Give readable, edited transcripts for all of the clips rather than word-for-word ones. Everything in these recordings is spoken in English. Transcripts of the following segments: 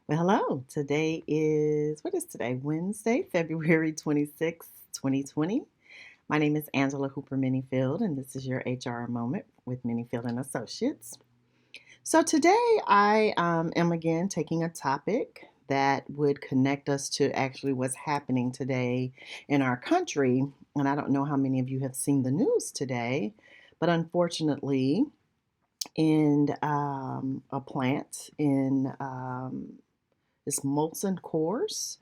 Well, hello. What is today? Wednesday, February 26th, 2020. My name is Angela Hooper Menifield, and this is your HR Moment with Menifield and Associates. So today I am again taking a topic that would connect us to actually what's happening today in our country. And I don't know how many of you have seen the news today, but unfortunately, in a plant in this Molson Coors,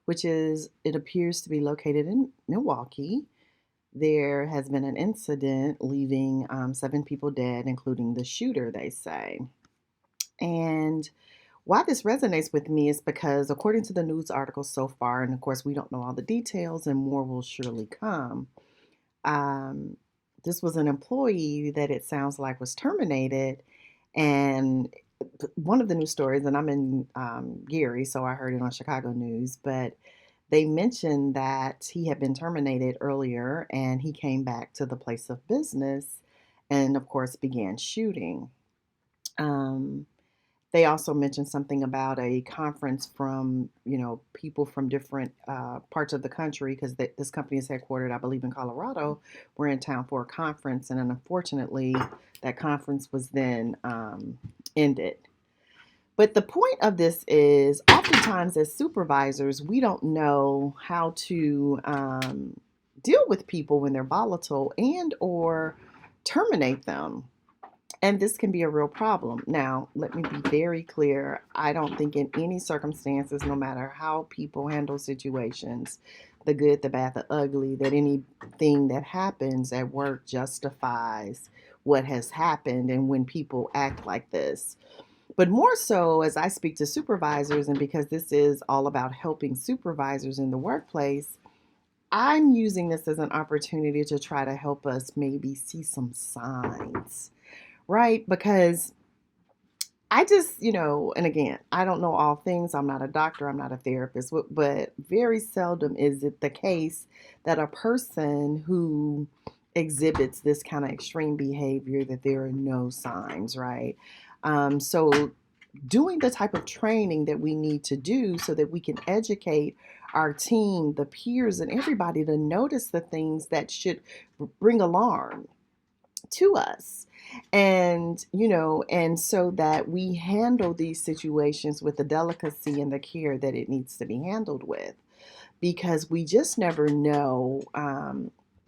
it appears to be located in Milwaukee. There has been an incident leaving seven people dead, including the shooter, they say. And why this resonates with me is because, according to the news articles so far, and of course, we don't know all the details and more will surely come, um, this was an employee that it sounds like was terminated. And one of the news stories, and I'm in Gary, so I heard it on Chicago News, but they mentioned that he had been terminated earlier and he came back to the place of business and, of course, began shooting. Um, they also mentioned something about a conference from, people from different parts of the country because this company is headquartered, I believe, in Colorado. We're in town for a conference, and then unfortunately, that conference was then ended. But the point of this is oftentimes as supervisors, we don't know how to deal with people when they're volatile and or terminate them. And this can be a real problem. Now, let me be very clear. I don't think in any circumstances, no matter how people handle situations, the good, the bad, the ugly, that anything that happens at work justifies what has happened and when people act like this. But more so as I speak to supervisors, and because this is all about helping supervisors in the workplace, I'm using this as an opportunity to try to help us maybe see some signs, right? Because I just, and again, I don't know all things. I'm not a doctor, I'm not a therapist, but very seldom is it the case that a person who exhibits this kind of extreme behavior that there are no signs, right? So doing the type of training that we need to do so that we can educate our team, the peers, and everybody to notice the things that should bring alarm to us. And so that we handle these situations with the delicacy and the care that it needs to be handled with, because we just never know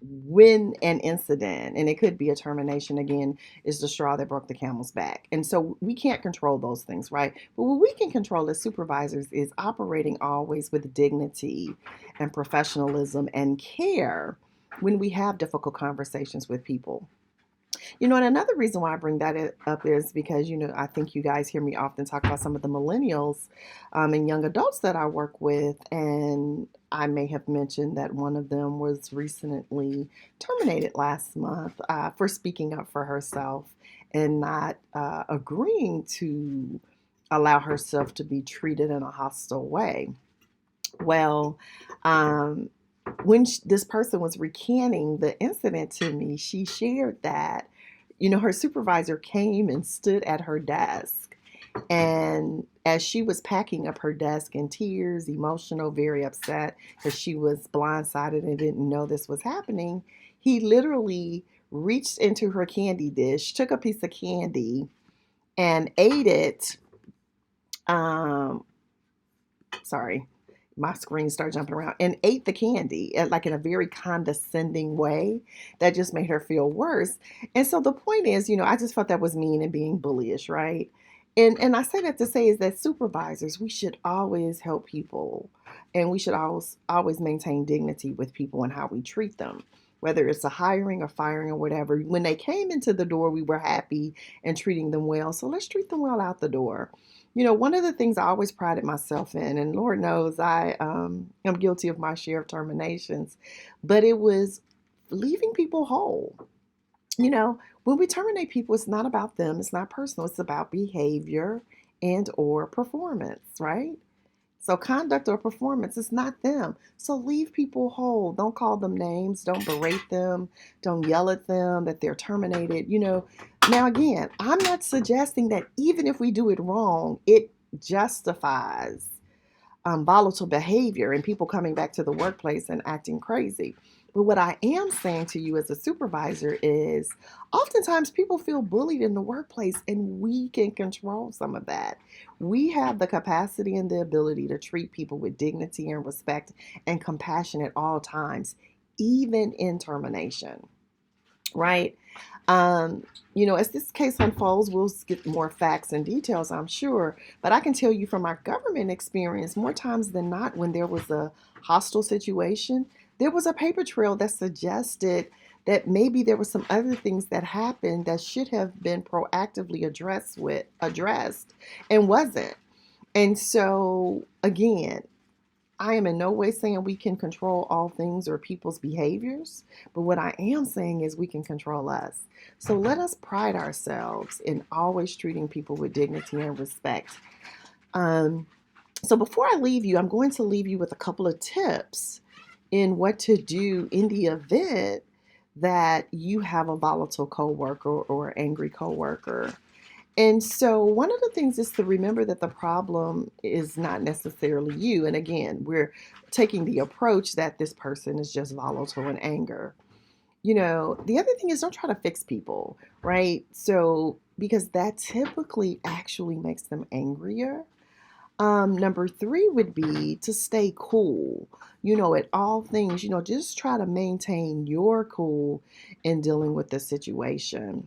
when an incident, and it could be a termination again, is the straw that broke the camel's back. And so we can't control those things, right? But what we can control as supervisors is operating always with dignity and professionalism and care when we have difficult conversations with people. And another reason why I bring that up is because, I think you guys hear me often talk about some of the millennials and young adults that I work with. And I may have mentioned that one of them was recently terminated last month for speaking up for herself and not agreeing to allow herself to be treated in a hostile way. Well, um, when this person was recanting the incident to me, she shared that, her supervisor came and stood at her desk. And as she was packing up her desk in tears, emotional, very upset because she was blindsided and didn't know this was happening, he literally reached into her candy dish, took a piece of candy, and ate it. Um, Sorry, my screen started jumping around, and ate the candy like in a very condescending way that just made her feel worse. And so the point is, I just felt that was mean and being bullyish, right? And I say that to say is that supervisors, we should always help people, and we should always maintain dignity with people and how we treat them, whether it's a hiring or firing or whatever. When they came into the door, we were happy and treating them well, so let's treat them well out the door. One of the things I always prided myself in, and Lord knows I am guilty of my share of terminations, but it was leaving people whole. When we terminate people, it's not about them, it's not personal, it's about behavior and or performance, right? So conduct or performance is not them. So leave people whole. Don't call them names. Don't berate them. Don't yell at them that they're terminated. Now again, I'm not suggesting that even if we do it wrong, it justifies volatile behavior and people coming back to the workplace and acting crazy. But what I am saying to you as a supervisor is oftentimes people feel bullied in the workplace, and we can control some of that. We have the capacity and the ability to treat people with dignity and respect and compassion at all times, even in termination, right? Um, as this case unfolds, we'll get more facts and details, I'm sure. But I can tell you from our government experience, more times than not, when there was a hostile situation, there was a paper trail that suggested that maybe there were some other things that happened that should have been proactively addressed and wasn't. And so again, I am in no way saying we can control all things or people's behaviors, but what I am saying is we can control us. So let us pride ourselves in always treating people with dignity and respect. Um, so before I leave you, I'm going to leave you with a couple of tips in what to do in the event that you have a volatile coworker or angry coworker. And so, one of the things is to remember that the problem is not necessarily you. And again, we're taking the approach that this person is just volatile in anger. The other thing is don't try to fix people, right? So, because that typically actually makes them angrier. Number three would be to stay cool, at all things, just try to maintain your cool in dealing with the situation.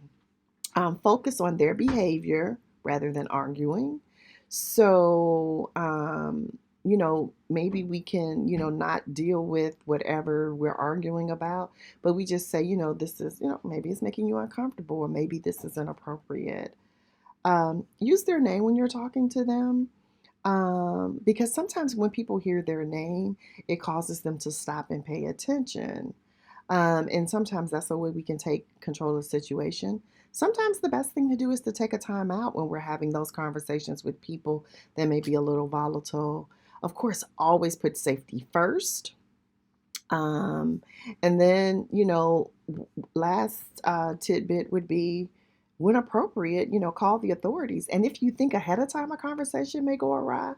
Focus on their behavior rather than arguing. So, maybe we can, not deal with whatever we're arguing about, but we just say, this is, maybe it's making you uncomfortable, or maybe this is inappropriate. Use their name when you're talking to them. Because sometimes when people hear their name, it causes them to stop and pay attention. And sometimes that's the way we can take control of the situation. Sometimes the best thing to do is to take a time out when we're having those conversations with people that may be a little volatile. Of course, always put safety first. Um, and then, last tidbit would be when appropriate, call the authorities. And if you think ahead of time a conversation may go awry,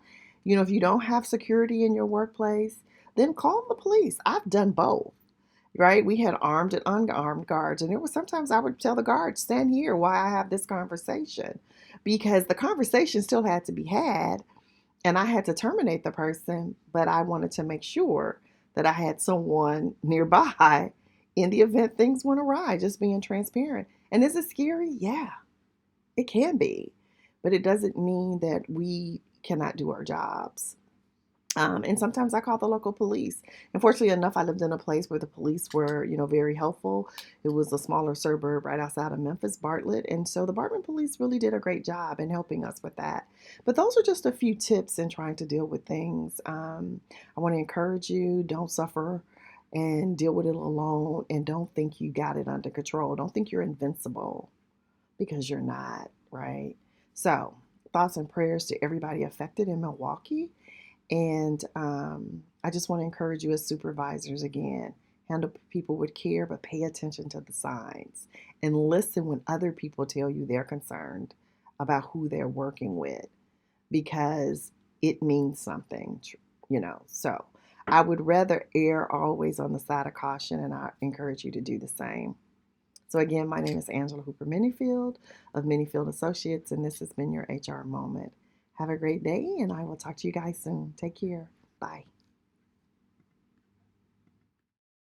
if you don't have security in your workplace, then call the police. I've done both, right? We had armed and unarmed guards, and it was sometimes I would tell the guards, stand here while I have this conversation, because the conversation still had to be had, and I had to terminate the person, but I wanted to make sure that I had someone nearby in the event things went awry, just being transparent. And is it scary? Yeah, it can be, but it doesn't mean that we cannot do our jobs. And sometimes I call the local police. Unfortunately enough, I lived in a place where the police were, very helpful. It was a smaller suburb right outside of Memphis, Bartlett. And so the Bartlett police really did a great job in helping us with that. But those are just a few tips in trying to deal with things. I want to encourage you, don't suffer and deal with it alone. And don't think you got it under control. Don't think you're invincible, because you're not, right? So, thoughts and prayers to everybody affected in Milwaukee. And I just want to encourage you as supervisors again, handle people with care, but pay attention to the signs and listen when other people tell you they're concerned about who they're working with, because it means something, So I would rather err always on the side of caution, and I encourage you to do the same. So again, my name is Angela Hooper Menifield of Menifield Associates, and this has been your HR Moment. Have a great day, and I will talk to you guys soon. Take care. Bye.